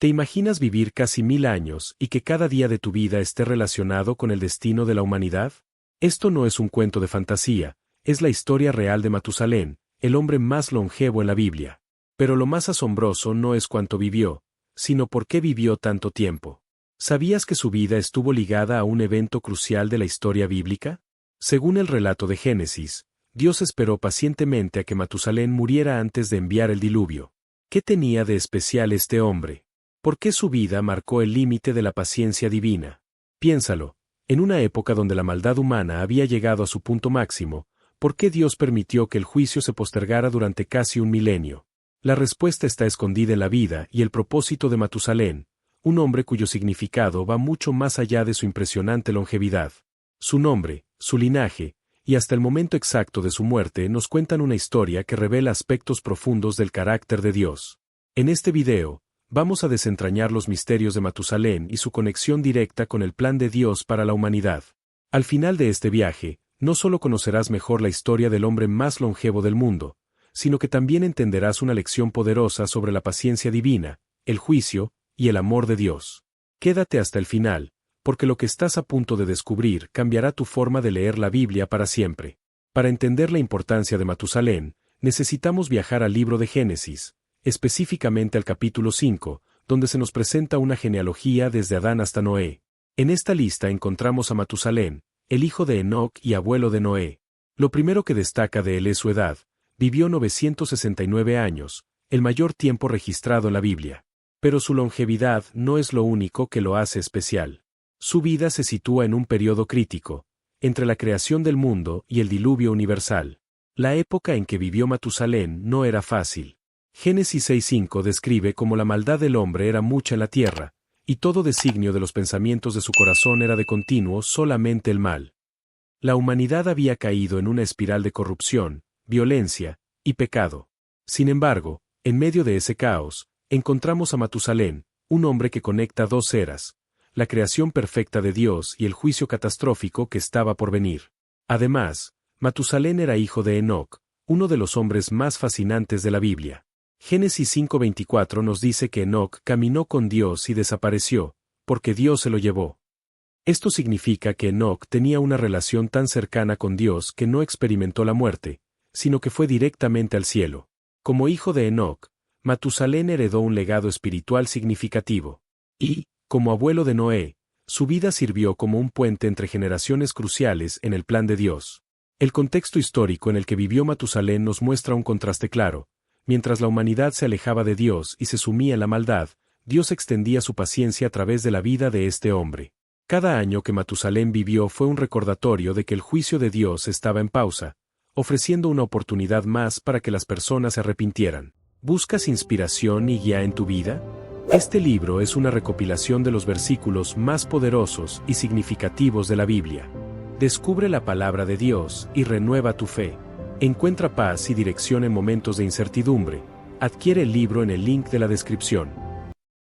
¿Te imaginas vivir casi 1000 años y que cada día de tu vida esté relacionado con el destino de la humanidad? Esto no es un cuento de fantasía, es la historia real de Matusalén, el hombre más longevo en la Biblia. Pero lo más asombroso no es cuánto vivió, sino por qué vivió tanto tiempo. ¿Sabías que su vida estuvo ligada a un evento crucial de la historia bíblica? Según el relato de Génesis, Dios esperó pacientemente a que Matusalén muriera antes de enviar el diluvio. ¿Qué tenía de especial este hombre? ¿Por qué su vida marcó el límite de la paciencia divina? Piénsalo, en una época donde la maldad humana había llegado a su punto máximo, ¿por qué Dios permitió que el juicio se postergara durante casi un milenio? La respuesta está escondida en la vida y el propósito de Matusalén, un hombre cuyo significado va mucho más allá de su impresionante longevidad. Su nombre, su linaje, y hasta el momento exacto de su muerte nos cuentan una historia que revela aspectos profundos del carácter de Dios. En este video, vamos a desentrañar los misterios de Matusalén y su conexión directa con el plan de Dios para la humanidad. Al final de este viaje, no solo conocerás mejor la historia del hombre más longevo del mundo, sino que también entenderás una lección poderosa sobre la paciencia divina, el juicio y el amor de Dios. Quédate hasta el final, porque lo que estás a punto de descubrir cambiará tu forma de leer la Biblia para siempre. Para entender la importancia de Matusalén, necesitamos viajar al libro de Génesis, específicamente al capítulo 5, donde se nos presenta una genealogía desde Adán hasta Noé. En esta lista encontramos a Matusalén, el hijo de Enoc y abuelo de Noé. Lo primero que destaca de él es su edad. Vivió 969 años, el mayor tiempo registrado en la Biblia. Pero su longevidad no es lo único que lo hace especial. Su vida se sitúa en un periodo crítico, entre la creación del mundo y el diluvio universal. La época en que vivió Matusalén no era fácil. Génesis 6:5 describe cómo la maldad del hombre era mucha en la tierra, y todo designio de los pensamientos de su corazón era de continuo solamente el mal. La humanidad había caído en una espiral de corrupción, violencia y pecado. Sin embargo, en medio de ese caos, encontramos a Matusalén, un hombre que conecta dos eras, la creación perfecta de Dios y el juicio catastrófico que estaba por venir. Además, Matusalén era hijo de Enoc, uno de los hombres más fascinantes de la Biblia. Génesis 5:24 nos dice que Enoc caminó con Dios y desapareció, porque Dios se lo llevó. Esto significa que Enoc tenía una relación tan cercana con Dios que no experimentó la muerte, sino que fue directamente al cielo. Como hijo de Enoc, Matusalén heredó un legado espiritual significativo. Y, como abuelo de Noé, su vida sirvió como un puente entre generaciones cruciales en el plan de Dios. El contexto histórico en el que vivió Matusalén nos muestra un contraste claro. Mientras la humanidad se alejaba de Dios y se sumía en la maldad, Dios extendía su paciencia a través de la vida de este hombre. Cada año que Matusalén vivió fue un recordatorio de que el juicio de Dios estaba en pausa, ofreciendo una oportunidad más para que las personas se arrepintieran. ¿Buscas inspiración y guía en tu vida? Este libro es una recopilación de los versículos más poderosos y significativos de la Biblia. Descubre la palabra de Dios y renueva tu fe. Encuentra paz y dirección en momentos de incertidumbre. Adquiere el libro en el link de la descripción.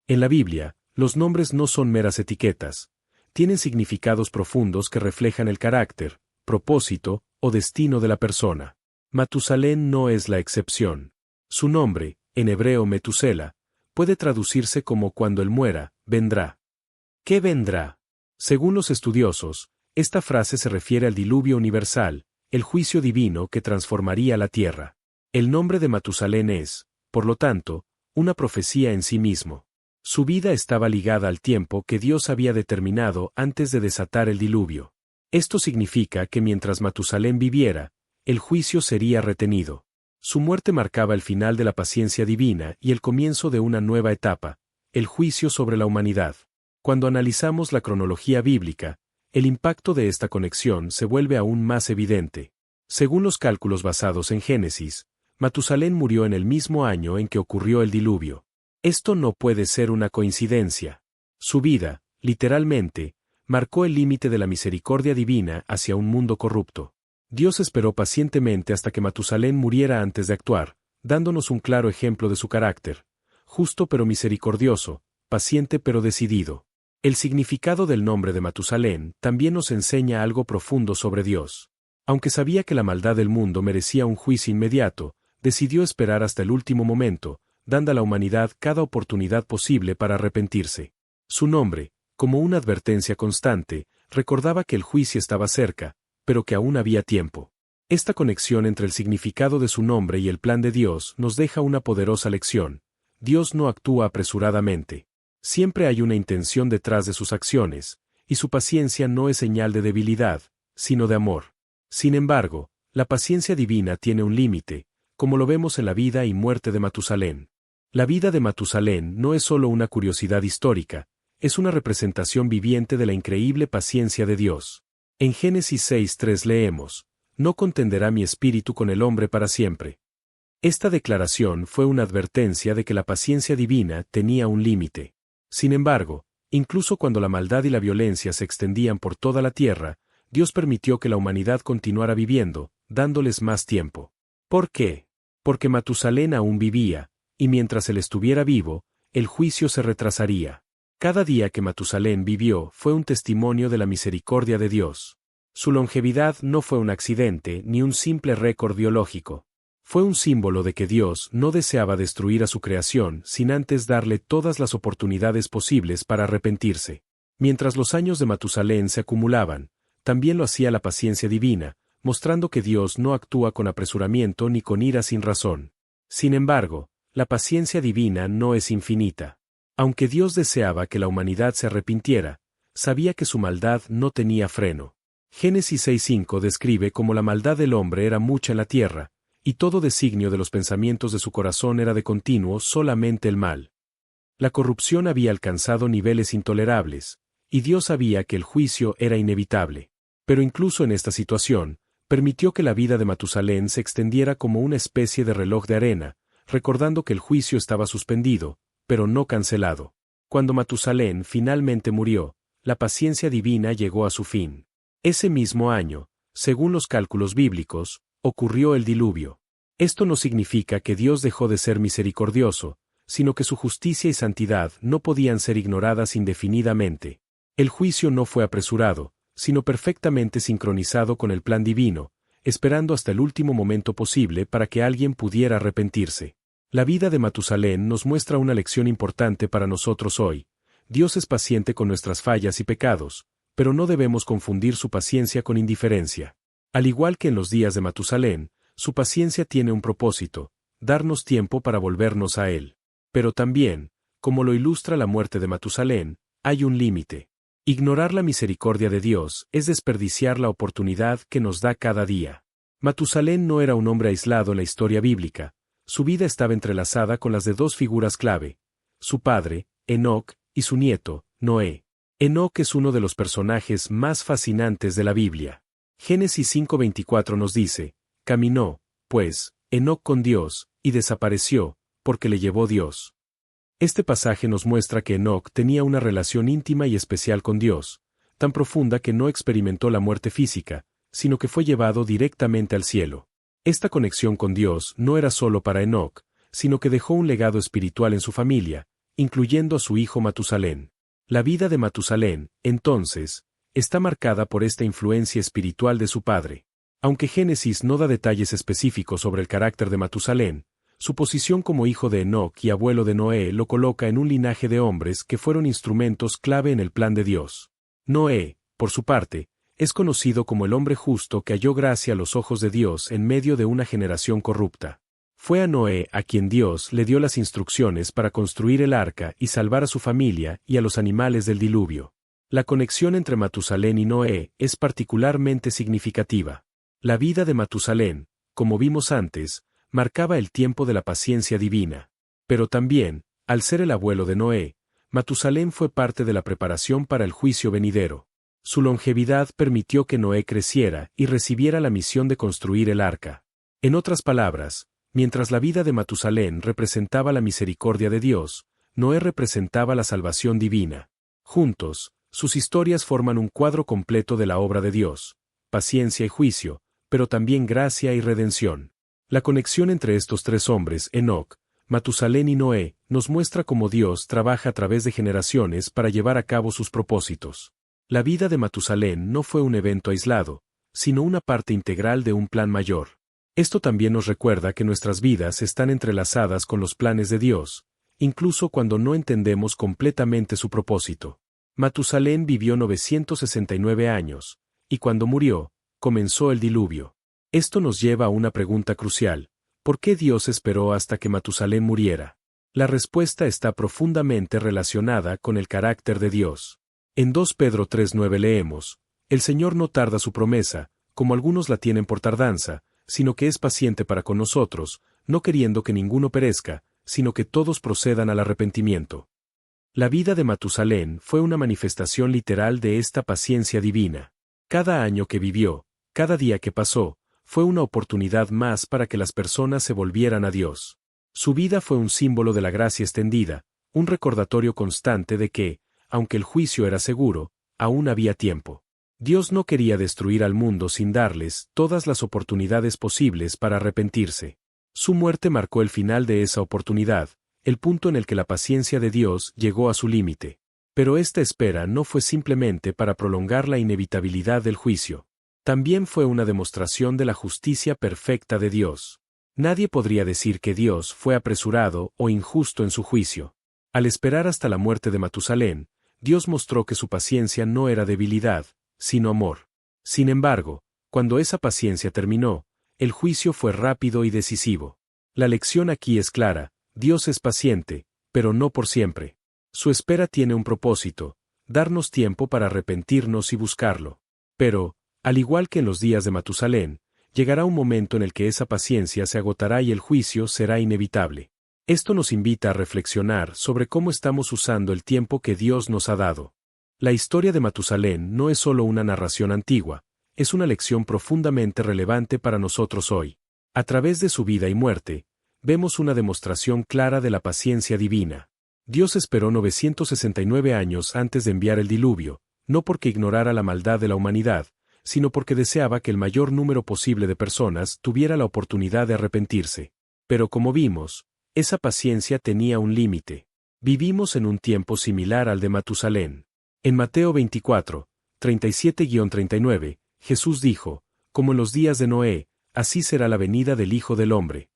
En la Biblia, los nombres no son meras etiquetas. Tienen significados profundos que reflejan el carácter, propósito o destino de la persona. Matusalén no es la excepción. Su nombre, en hebreo Metusela, puede traducirse como cuando él muera, vendrá. ¿Qué vendrá? Según los estudiosos, esta frase se refiere al diluvio universal, el juicio divino que transformaría la tierra. El nombre de Matusalén es, por lo tanto, una profecía en sí mismo. Su vida estaba ligada al tiempo que Dios había determinado antes de desatar el diluvio. Esto significa que mientras Matusalén viviera, el juicio sería retenido. Su muerte marcaba el final de la paciencia divina y el comienzo de una nueva etapa, el juicio sobre la humanidad. Cuando analizamos la cronología bíblica, el impacto de esta conexión se vuelve aún más evidente. Según los cálculos basados en Génesis, Matusalén murió en el mismo año en que ocurrió el diluvio. Esto no puede ser una coincidencia. Su vida, literalmente, marcó el límite de la misericordia divina hacia un mundo corrupto. Dios esperó pacientemente hasta que Matusalén muriera antes de actuar, dándonos un claro ejemplo de su carácter, justo pero misericordioso, paciente pero decidido. El significado del nombre de Matusalén también nos enseña algo profundo sobre Dios. Aunque sabía que la maldad del mundo merecía un juicio inmediato, decidió esperar hasta el último momento, dando a la humanidad cada oportunidad posible para arrepentirse. Su nombre, como una advertencia constante, recordaba que el juicio estaba cerca, pero que aún había tiempo. Esta conexión entre el significado de su nombre y el plan de Dios nos deja una poderosa lección. Dios no actúa apresuradamente. Siempre hay una intención detrás de sus acciones, y su paciencia no es señal de debilidad, sino de amor. Sin embargo, la paciencia divina tiene un límite, como lo vemos en la vida y muerte de Matusalén. La vida de Matusalén no es solo una curiosidad histórica, es una representación viviente de la increíble paciencia de Dios. En Génesis 6:3 leemos: «No contenderá mi espíritu con el hombre para siempre». Esta declaración fue una advertencia de que la paciencia divina tenía un límite. Sin embargo, incluso cuando la maldad y la violencia se extendían por toda la tierra, Dios permitió que la humanidad continuara viviendo, dándoles más tiempo. ¿Por qué? Porque Matusalén aún vivía, y mientras él estuviera vivo, el juicio se retrasaría. Cada día que Matusalén vivió fue un testimonio de la misericordia de Dios. Su longevidad no fue un accidente ni un simple récord biológico. Fue un símbolo de que Dios no deseaba destruir a su creación sin antes darle todas las oportunidades posibles para arrepentirse. Mientras los años de Matusalén se acumulaban, también lo hacía la paciencia divina, mostrando que Dios no actúa con apresuramiento ni con ira sin razón. Sin embargo, la paciencia divina no es infinita. Aunque Dios deseaba que la humanidad se arrepintiera, sabía que su maldad no tenía freno. Génesis 6:5 describe cómo la maldad del hombre era mucha en la tierra, y todo designio de los pensamientos de su corazón era de continuo solamente el mal. La corrupción había alcanzado niveles intolerables, y Dios sabía que el juicio era inevitable. Pero incluso en esta situación, permitió que la vida de Matusalén se extendiera como una especie de reloj de arena, recordando que el juicio estaba suspendido, pero no cancelado. Cuando Matusalén finalmente murió, la paciencia divina llegó a su fin. Ese mismo año, según los cálculos bíblicos, ocurrió el diluvio. Esto no significa que Dios dejó de ser misericordioso, sino que su justicia y santidad no podían ser ignoradas indefinidamente. El juicio no fue apresurado, sino perfectamente sincronizado con el plan divino, esperando hasta el último momento posible para que alguien pudiera arrepentirse. La vida de Matusalén nos muestra una lección importante para nosotros hoy. Dios es paciente con nuestras fallas y pecados, pero no debemos confundir su paciencia con indiferencia. Al igual que en los días de Matusalén, su paciencia tiene un propósito: darnos tiempo para volvernos a Él. Pero también, como lo ilustra la muerte de Matusalén, hay un límite. Ignorar la misericordia de Dios es desperdiciar la oportunidad que nos da cada día. Matusalén no era un hombre aislado en la historia bíblica. Su vida estaba entrelazada con las de dos figuras clave: su padre, Enoc, y su nieto, Noé. Enoc es uno de los personajes más fascinantes de la Biblia. Génesis 5:24 nos dice: caminó, pues, Enoc con Dios, y desapareció, porque le llevó Dios. Este pasaje nos muestra que Enoc tenía una relación íntima y especial con Dios, tan profunda que no experimentó la muerte física, sino que fue llevado directamente al cielo. Esta conexión con Dios no era solo para Enoc, sino que dejó un legado espiritual en su familia, incluyendo a su hijo Matusalén. La vida de Matusalén, entonces, está marcada por esta influencia espiritual de su padre. Aunque Génesis no da detalles específicos sobre el carácter de Matusalén, su posición como hijo de Enoc y abuelo de Noé lo coloca en un linaje de hombres que fueron instrumentos clave en el plan de Dios. Noé, por su parte, es conocido como el hombre justo que halló gracia a los ojos de Dios en medio de una generación corrupta. Fue a Noé a quien Dios le dio las instrucciones para construir el arca y salvar a su familia y a los animales del diluvio. La conexión entre Matusalén y Noé es particularmente significativa. La vida de Matusalén, como vimos antes, marcaba el tiempo de la paciencia divina. Pero también, al ser el abuelo de Noé, Matusalén fue parte de la preparación para el juicio venidero. Su longevidad permitió que Noé creciera y recibiera la misión de construir el arca. En otras palabras, mientras la vida de Matusalén representaba la misericordia de Dios, Noé representaba la salvación divina. Juntos, sus historias forman un cuadro completo de la obra de Dios: paciencia y juicio, pero también gracia y redención. La conexión entre estos tres hombres, Enoc, Matusalén y Noé, nos muestra cómo Dios trabaja a través de generaciones para llevar a cabo sus propósitos. La vida de Matusalén no fue un evento aislado, sino una parte integral de un plan mayor. Esto también nos recuerda que nuestras vidas están entrelazadas con los planes de Dios, incluso cuando no entendemos completamente su propósito. Matusalén vivió 969 años, y cuando murió, comenzó el diluvio. Esto nos lleva a una pregunta crucial: ¿por qué Dios esperó hasta que Matusalén muriera? La respuesta está profundamente relacionada con el carácter de Dios. En 2 Pedro 3:9 leemos: el Señor no tarda su promesa, como algunos la tienen por tardanza, sino que es paciente para con nosotros, no queriendo que ninguno perezca, sino que todos procedan al arrepentimiento. La vida de Matusalén fue una manifestación literal de esta paciencia divina. Cada año que vivió, cada día que pasó, fue una oportunidad más para que las personas se volvieran a Dios. Su vida fue un símbolo de la gracia extendida, un recordatorio constante de que, aunque el juicio era seguro, aún había tiempo. Dios no quería destruir al mundo sin darles todas las oportunidades posibles para arrepentirse. Su muerte marcó el final de esa oportunidad, el punto en el que la paciencia de Dios llegó a su límite. Pero esta espera no fue simplemente para prolongar la inevitabilidad del juicio. También fue una demostración de la justicia perfecta de Dios. Nadie podría decir que Dios fue apresurado o injusto en su juicio. Al esperar hasta la muerte de Matusalén, Dios mostró que su paciencia no era debilidad, sino amor. Sin embargo, cuando esa paciencia terminó, el juicio fue rápido y decisivo. La lección aquí es clara: Dios es paciente, pero no por siempre. Su espera tiene un propósito: darnos tiempo para arrepentirnos y buscarlo. Pero, al igual que en los días de Matusalén, llegará un momento en el que esa paciencia se agotará y el juicio será inevitable. Esto nos invita a reflexionar sobre cómo estamos usando el tiempo que Dios nos ha dado. La historia de Matusalén no es solo una narración antigua, es una lección profundamente relevante para nosotros hoy. A través de su vida y muerte, vemos una demostración clara de la paciencia divina. Dios esperó 969 años antes de enviar el diluvio, no porque ignorara la maldad de la humanidad, sino porque deseaba que el mayor número posible de personas tuviera la oportunidad de arrepentirse. Pero como vimos, esa paciencia tenía un límite. Vivimos en un tiempo similar al de Matusalén. En Mateo 24, 37-39, Jesús dijo: como en los días de Noé, así será la venida del Hijo del Hombre.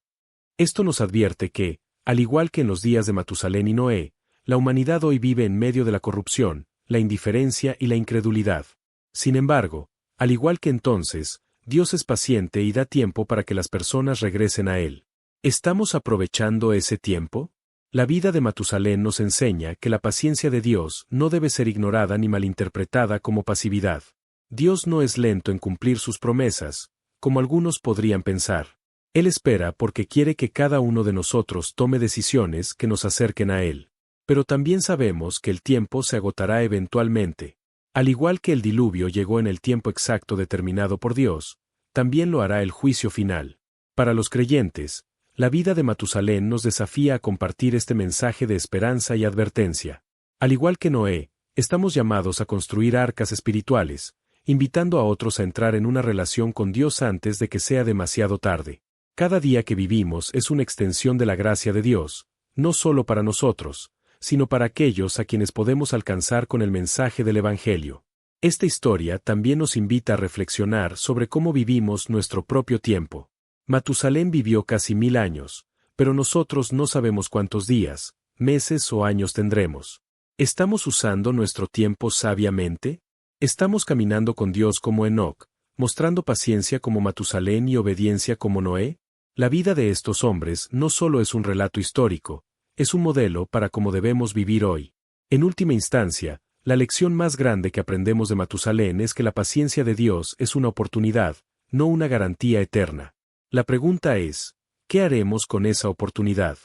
Esto nos advierte que, al igual que en los días de Matusalén y Noé, la humanidad hoy vive en medio de la corrupción, la indiferencia y la incredulidad. Sin embargo, al igual que entonces, Dios es paciente y da tiempo para que las personas regresen a Él. ¿Estamos aprovechando ese tiempo? La vida de Matusalén nos enseña que la paciencia de Dios no debe ser ignorada ni malinterpretada como pasividad. Dios no es lento en cumplir sus promesas, como algunos podrían pensar. Él espera porque quiere que cada uno de nosotros tome decisiones que nos acerquen a Él. Pero también sabemos que el tiempo se agotará eventualmente. Al igual que el diluvio llegó en el tiempo exacto determinado por Dios, también lo hará el juicio final. Para los creyentes, la vida de Matusalén nos desafía a compartir este mensaje de esperanza y advertencia. Al igual que Noé, estamos llamados a construir arcas espirituales, invitando a otros a entrar en una relación con Dios antes de que sea demasiado tarde. Cada día que vivimos es una extensión de la gracia de Dios, no solo para nosotros, sino para aquellos a quienes podemos alcanzar con el mensaje del Evangelio. Esta historia también nos invita a reflexionar sobre cómo vivimos nuestro propio tiempo. Matusalén vivió casi 1000 años, pero nosotros no sabemos cuántos días, meses o años tendremos. ¿Estamos usando nuestro tiempo sabiamente? ¿Estamos caminando con Dios como Enoc, mostrando paciencia como Matusalén y obediencia como Noé? La vida de estos hombres no solo es un relato histórico, es un modelo para cómo debemos vivir hoy. En última instancia, la lección más grande que aprendemos de Matusalén es que la paciencia de Dios es una oportunidad, no una garantía eterna. La pregunta es, ¿qué haremos con esa oportunidad?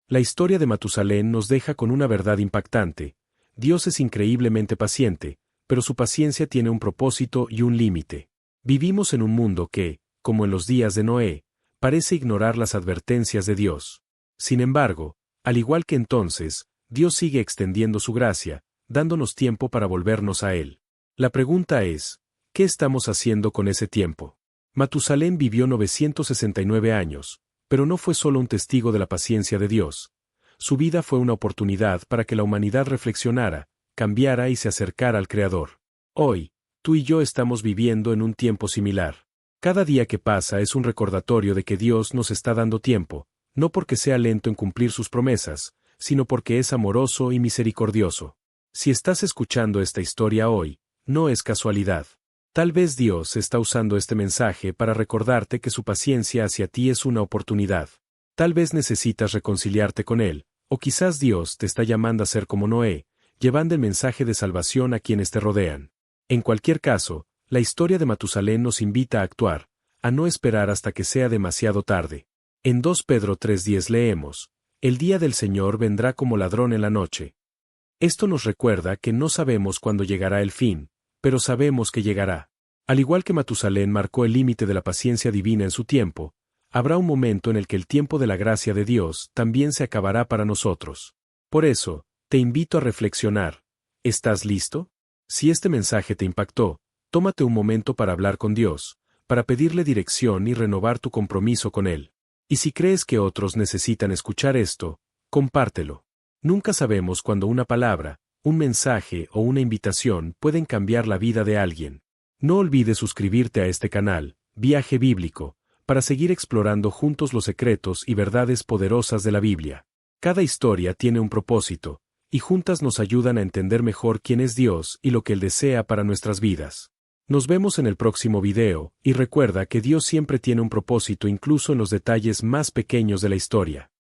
La historia de Matusalén nos deja con una verdad impactante: Dios es increíblemente paciente, pero su paciencia tiene un propósito y un límite. Vivimos en un mundo que, como en los días de Noé, parece ignorar las advertencias de Dios. Sin embargo, al igual que entonces, Dios sigue extendiendo su gracia, dándonos tiempo para volvernos a Él. La pregunta es, ¿qué estamos haciendo con ese tiempo? Matusalén vivió 969 años, pero no fue solo un testigo de la paciencia de Dios. Su vida fue una oportunidad para que la humanidad reflexionara, cambiara y se acercara al Creador. Hoy, tú y yo estamos viviendo en un tiempo similar. Cada día que pasa es un recordatorio de que Dios nos está dando tiempo, no porque sea lento en cumplir sus promesas, sino porque es amoroso y misericordioso. Si estás escuchando esta historia hoy, no es casualidad. Tal vez Dios está usando este mensaje para recordarte que su paciencia hacia ti es una oportunidad. Tal vez necesitas reconciliarte con Él, o quizás Dios te está llamando a ser como Noé, llevando el mensaje de salvación a quienes te rodean. En cualquier caso, la historia de Matusalén nos invita a actuar, a no esperar hasta que sea demasiado tarde. En 2 Pedro 3:10 leemos: El día del Señor vendrá como ladrón en la noche. Esto nos recuerda que no sabemos cuándo llegará el fin, pero sabemos que llegará. Al igual que Matusalén marcó el límite de la paciencia divina en su tiempo, habrá un momento en el que el tiempo de la gracia de Dios también se acabará para nosotros. Por eso, te invito a reflexionar. ¿Estás listo? Si este mensaje te impactó, tómate un momento para hablar con Dios, para pedirle dirección y renovar tu compromiso con Él. Y si crees que otros necesitan escuchar esto, compártelo. Nunca sabemos cuándo una palabra, un mensaje o una invitación pueden cambiar la vida de alguien. No olvides suscribirte a este canal, Viaje Bíblico, para seguir explorando juntos los secretos y verdades poderosas de la Biblia. Cada historia tiene un propósito, y juntas nos ayudan a entender mejor quién es Dios y lo que Él desea para nuestras vidas. Nos vemos en el próximo video, y recuerda que Dios siempre tiene un propósito incluso en los detalles más pequeños de la historia.